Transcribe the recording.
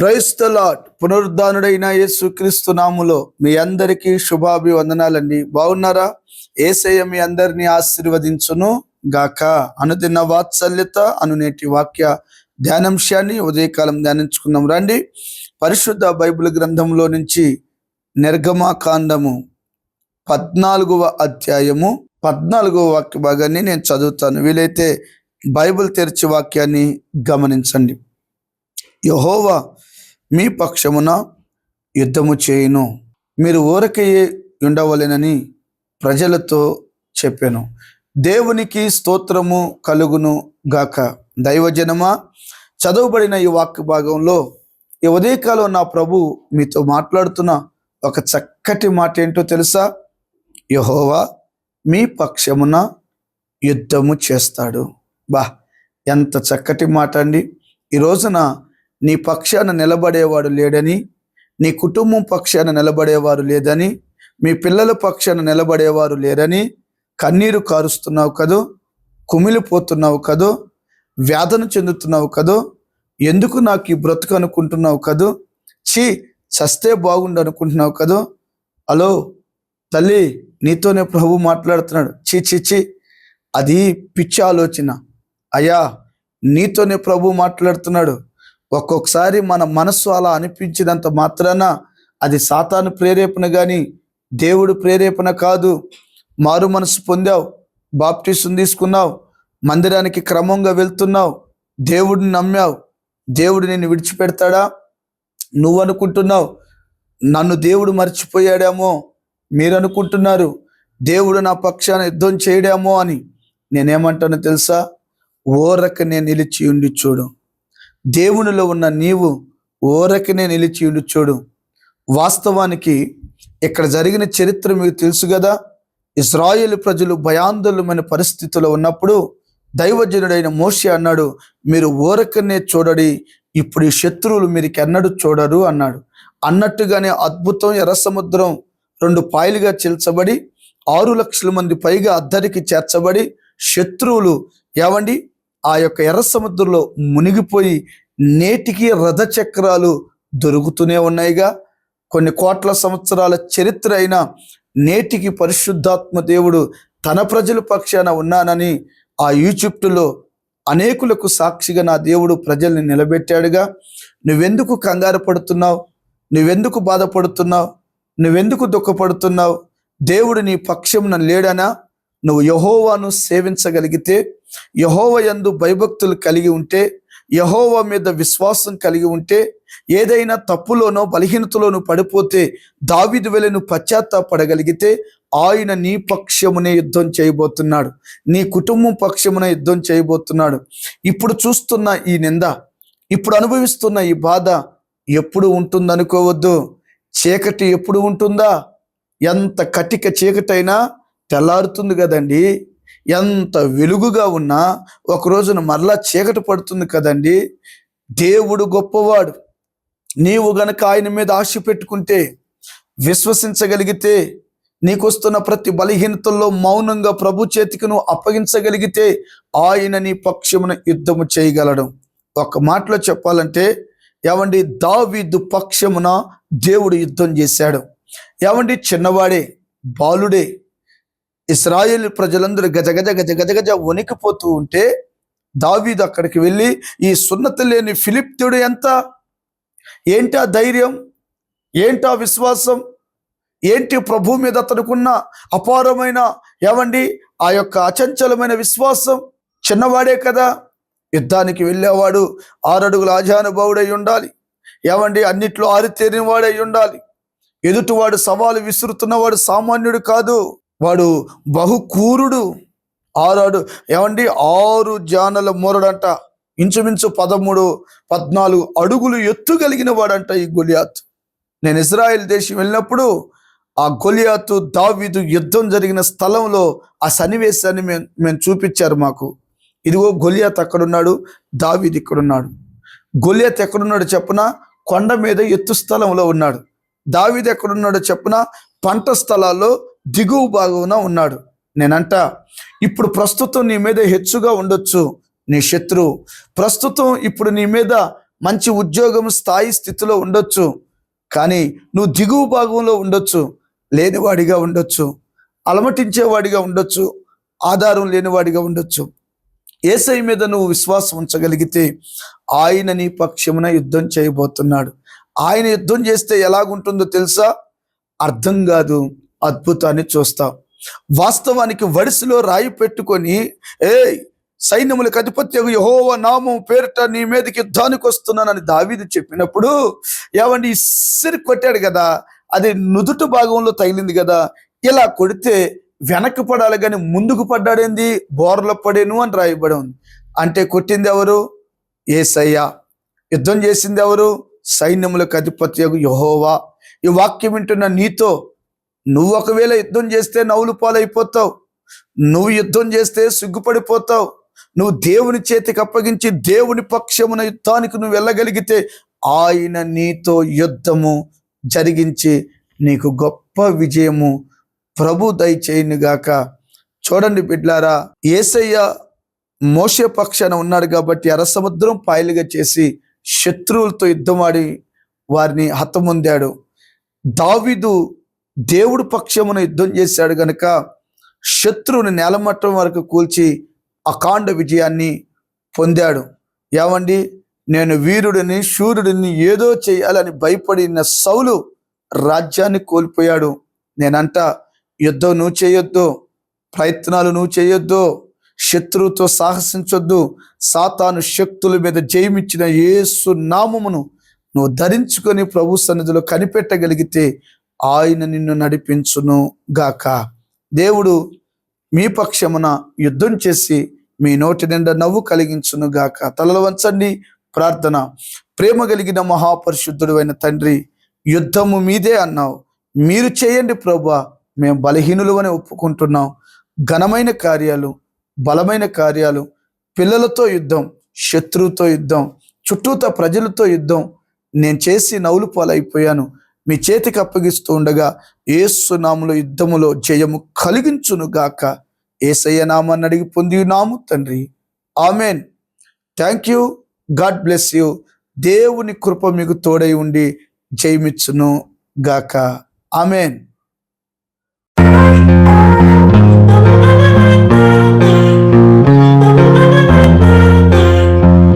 Praise the lord. పునరుద్ధానుడైన యేసుక్రీస్తు నామములో మీ అందరికీ శుభాభివందనాలండి. బాగున్నారా? యేసయ్య మీ అందరినీ ఆశీర్వదించును గాక. అనుదిన వాత్సల్యత అనునేటి వాక్య ధ్యానాంశాన్ని ఉదయకాలం ధ్యానించుకుందాం రండి. పరిశుద్ధ బైబిల్ గ్రంథంలో నుంచి నిర్గమాకాండము 14వ అధ్యాయము 14వ వాక్య భాగాన్ని నేను చదువుతాను. వీలైతే బైబిల్ తెరిచి వాక్యాన్ని గమనించండి. యెహోవా మీ పక్షమున యుద్ధము చేయును, మీరు ఊరకయే ఉండవలెనని ప్రజలతో చెప్పాను. దేవునికి స్తోత్రము కలుగును గాక. దైవజనమా, చదవబడిన ఈ వాక్య భాగంలో ఈ ఉదయకాలం నా ప్రభు మీతో మాట్లాడుతున్న ఒక చక్కటి మాట ఏంటో తెలుసా? యెహోవా మీ పక్షమున యుద్ధము చేస్తాడు. ఎంత చక్కటి మాట అండి. ఈ రోజున నీ పక్షాన నిలబడేవాడు లేడని, నీ కుటుంబం పక్షాన నిలబడేవారు లేదని, మీ పిల్లల పక్షాన నిలబడేవారు లేరని కన్నీరు కారుస్తున్నావు కదో, కుమిలిపోతున్నావు కదో, వేదన చెందుతున్నావు కదో, ఎందుకు నాకు ఈ బ్రతుకు అనుకుంటున్నావు కదో, చస్తే బాగుండు అనుకుంటున్నావు కదో. హలో తల్లి, నీతోనే ప్రభు మాట్లాడుతున్నాడు. చీ అది పిచ్చి ఆలోచన. అయ్యా, నీతోనే ప్రభు మాట్లాడుతున్నాడు. ఒక్కొక్కసారి మన మనస్సు అలా అనిపించినంత మాత్రాన అది సాతాను ప్రేరేపణ కానీ దేవుడు ప్రేరేపణ కాదు. మారు మనసు పొందావు, బాప్టిజం తీసుకున్నావు, మందిరానికి క్రమంగా వెళ్తున్నావు, దేవుడిని నమ్మావు. దేవుడు నిన్ను విడిచిపెడతాడా? నువ్వు అనుకుంటున్నావు నన్ను దేవుడు మర్చిపోయాడేమో, మీరు అనుకుంటున్నారు దేవుడు నా పక్షాన యుద్ధం చేయడేమో అని. నేనేమంటానో తెలుసా? ఓరకనే నిలిచి ఉండి చూడు. దేవునిలో ఉన్న నీవు ఓరకనే నిలిచి ఉండి చూడు. వాస్తవానికి ఇక్కడ జరిగిన చరిత్ర మీకు తెలుసు కదా. ఇశ్రాయేలు ప్రజలు భయాందోళనమైన పరిస్థితిలో ఉన్నప్పుడు దైవజనుడైన మోషే అన్నాడు, మీరు ఓరకనే చూడడి, ఇప్పుడు ఈ శత్రువులు మీరికి ఎన్నడూ చూడరు అన్నాడు. అన్నట్టుగానే అద్భుతం. ఎర్ర సముద్రం 2 పాయలుగా చీల్చబడి 6 లక్షల మంది పైగా అద్దరికి చేర్చబడి శత్రువులు ఏవండి ఆ యొక్క ఎర్ర సముద్రంలో మునిగిపోయి నేటికి రథచక్రాలు దొరుకుతూనే ఉన్నాయిగా. కొన్ని కోట్ల సంవత్సరాల చరిత్ర అయినా నేటికి పరిశుద్ధాత్మ దేవుడు తన ప్రజల పక్షాన ఉన్నానని ఆ ఈజిప్టులో అనేకులకు సాక్షిగా నా దేవుడు ప్రజల్ని నిలబెట్టాడుగా. నువ్వెందుకు కంగారు పడుతున్నావు? నువ్వెందుకు బాధపడుతున్నావు? నువ్వెందుకు దుఃఖపడుతున్నావు? దేవుడు నీ పక్షమున లేడనా? నువ్వు యెహోవాను సేవించగలిగితే, యెహోవా యందు భయభక్తులు కలిగి ఉంటే, యెహోవా మీద విశ్వాసం కలిగి ఉంటే, ఏదైనా తప్పులోనో బలహీనతలోనూ పడిపోతే దావీదు వలె నువ్వు పశ్చాత్తాపడగలిగితే ఆయన నీ పక్షమునే యుద్ధం చేయబోతున్నాడు. నీ కుటుంబం పక్షమునే యుద్ధం చేయబోతున్నాడు. ఇప్పుడు చూస్తున్న ఈ నింద, ఇప్పుడు అనుభవిస్తున్న ఈ బాధ ఎప్పుడు ఉంటుందనుకోవద్దు. చీకటి ఎప్పుడు ఉంటుందా? ఎంత కటిక చీకటైనా తెల్లారుతుంది కదండి. ఎంత వెలుగుగా ఉన్నా ఒక రోజున మరలా చీకటి పడుతుంది కదండి. దేవుడు గొప్పవాడు. నీవు గనక ఆయన మీద ఆశ పెట్టుకుంటే, విశ్వసించగలిగితే, నీకొస్తున్న ప్రతి బలహీనతల్లో మౌనంగా ప్రభు చేతికి నువ్వు అప్పగించగలిగితే ఆయన నీ పక్షమున యుద్ధము చేయగలడు. ఒక మాటలో చెప్పాలంటే ఏమండి, దావీదు పక్షమున దేవుడు యుద్ధం చేశాడు. ఏమండి, చిన్నవాడే, బాలుడే, ఇశ్రాయేలు ప్రజలందరూ గజగజ గజగజగజ వణికిపోతూ ఉంటే దావీదు అక్కడికి వెళ్ళి, ఈ సున్నత లేని ఫిలిష్తీయుడు ఏంటి ఆ ధైర్యం, ఏంటి ఆ విశ్వాసం, ఏంటి ప్రభు మీద అతనుకున్న అపారమైన ఏమండి ఆ యొక్క అచంచలమైన విశ్వాసం. చిన్నవాడే కదా, యుద్ధానికి వెళ్ళేవాడు 6 అడుగుల ఆజానుభావుడై ఉండాలి. ఏమండి అన్నిట్లో ఆరితేరిన వాడై ఉండాలి. ఎదుటివాడు సవాలు విసురుతున్నవాడు సామాన్యుడు కాదు, వాడు బహుకూరుడు. 6 జానల మూరడంట, ఇంచుమించు 13-14 అడుగులు ఎత్తు కలిగిన వాడంట ఈ గొలియాతు. నేను ఇజ్రాయెల్ దేశం వెళ్ళినప్పుడు ఆ గొలియాతు దావీదు యుద్ధం జరిగిన స్థలంలో ఆ సన్నివేశాన్ని మేము చూపించారు మాకు. ఇదిగో గొలియాతు అక్కడున్నాడు, దావీదు ఇక్కడున్నాడు. గొలియాతు ఎక్కడున్నాడు చెప్పున? కొండ మీద ఎత్తు స్థలంలో ఉన్నాడు. దావీదు ఎక్కడున్నాడో చెప్పున? పంట స్థలాల్లో దిగువ భాగమున ఉన్నాడు. నేనంట, ఇప్పుడు ప్రస్తుతం నీ మీద హెచ్చుగా ఉండొచ్చు నీ శత్రువు, ప్రస్తుతం ఇప్పుడు నీ మీద మంచి ఉద్యోగం, స్థాయి, స్థితిలో ఉండొచ్చు. కానీ నువ్వు దిగువ భాగంలో ఉండొచ్చు, లేనివాడిగా ఉండొచ్చు, అలమటించేవాడిగా ఉండొచ్చు, ఆధారం లేనివాడిగా ఉండొచ్చు. యేసయ్య మీద నువ్వు విశ్వాసం ఉంచగలిగితే ఆయన నీ పక్షమున యుద్ధం చేయబోతున్నాడు. ఆయన యుద్ధం చేస్తే ఎలాగుంటుందో తెలుసా? అర్థం కాదు, అద్భుతాన్ని చూస్తావు. వాస్తవానికి వడిసెలో రాయి పెట్టుకొని, సైన్యములకు అధిపత్యగు యెహోవా నామం పేరిట నీ మీదకి యుద్ధానికి వస్తున్నానని దావీదు చెప్పినప్పుడు ఏమండి ఇసిరి కొట్టాడు కదా, అది నుదుటి భాగంలో తగిలింది కదా. ఇలా కొడితే వెనక్కి పడాలి కానీ ముందుకు పడ్డాడేంది? బోర్లో పడేను అని రాయబడి ఉంది. అంటే కొట్టింది ఎవరు? యేసయ్య. యుద్ధం చేసింది ఎవరు? సైన్యములకు అధిపత్యగు యెహోవా. ఈ వాక్యం వింటున్న నీతో, నువ్వు ఒకవేళ యుద్ధం చేస్తే నవ్వులు పాలైపోతావు, నువ్వు యుద్ధం చేస్తే సిగ్గుపడిపోతావు. నువ్వు దేవుని చేతికి అప్పగించి దేవుని పక్షమున యుద్ధానికి నువ్వు వెళ్ళగలిగితే ఆయన నీతో యుద్ధము జరిగించి నీకు గొప్ప విజయము ప్రభు దయచేయునుగాక. చూడండి బిడ్లారా, యేసయ్య మోషే పక్షాన ఉన్నాడు కాబట్టి ఎర్ర సముద్రం పాయలుగా చేసి శత్రువులతో యుద్ధమాడి వారిని హతమొందాడు. దావీదు దేవుడు పక్షమున యుద్ధం చేశాడు గనుక శత్రువుని నేలమట్టం వరకు కూల్చి అఖండ విజయాన్ని పొందాడు. ఏమండి, నేను వీరుడిని, శూరుడిని, ఏదో చేయాలని భయపడిన సౌలు రాజ్యాన్ని కోల్పోయాడు. నేనంట, యుద్ధం నువ్వు చేయొద్దు, ప్రయత్నాలు నువ్వు చేయొద్దు, శత్రువుతో సాహసించొద్దు. సాతాను శక్తుల మీద జయమిచ్చిన యేసు నామమును నువ్వు ధరించుకొని ప్రభు సన్నిధిలో కనిపెట్టగలిగితే ఆయన నిన్ను నడిపించును గాక. దేవుడు మీ పక్షమున యుద్ధం చేసి మీ నోటి నిండా నవ్వు కలిగించును గాక. తలలు వంచండి, ప్రార్థన. ప్రేమ కలిగిన మహాపరిశుద్ధుడు అయిన తండ్రి, యుద్ధము మీదే అన్నావు, మీరు చేయండి ప్రభువా. మేము బలహీనులు అని ఒప్పుకుంటున్నాం. ఘనమైన కార్యాలు, బలమైన కార్యాలు, పిల్లలతో యుద్ధం, శత్రువుతో యుద్ధం, చుట్టూత ప్రజలతో యుద్ధం నేను చేసి నవ్వులు పాలైపోయాను. మీ చేతికి అప్పగిస్తూ ఉండగా యేసు నామములో యుద్ధములో జయము కలిగించును గాక. యేసయ్య నామాన్ని అడిగి పొంది నాము తండ్రి, amen. Thank you. God bless you. దేవుని కృప మీకు తోడై ఉండి జయమిచ్చును గాక. ఆమెన్.